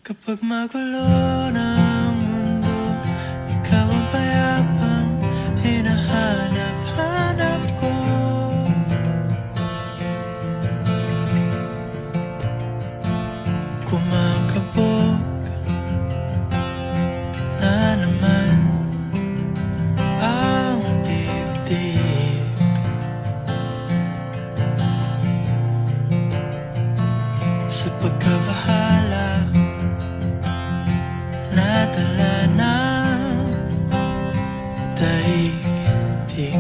Kapag magulo ng mundo, ikaw ang payapang hinahanap-hanap ko. Kumakabog na naman ang dibdib. Sa pagkabahala nadala ng daigdig.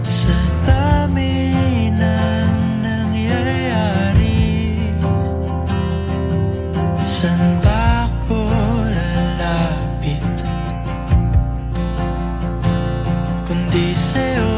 Sa dami ng nangyayari, saan ba ako lalapit kundi sa'yo?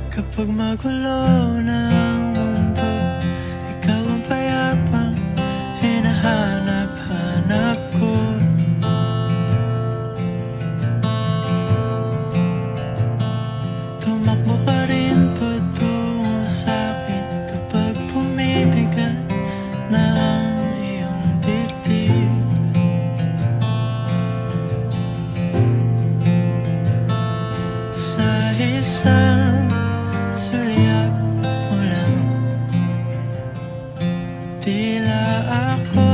Kapag magulo ng mundo, ikaw ang payapang hinahanap-hanap ko. Tumakbo ka rin patungo sa'kin kapag bumibigat na ang iyong dibdib. Sa isang sulyap mo lang, tila ako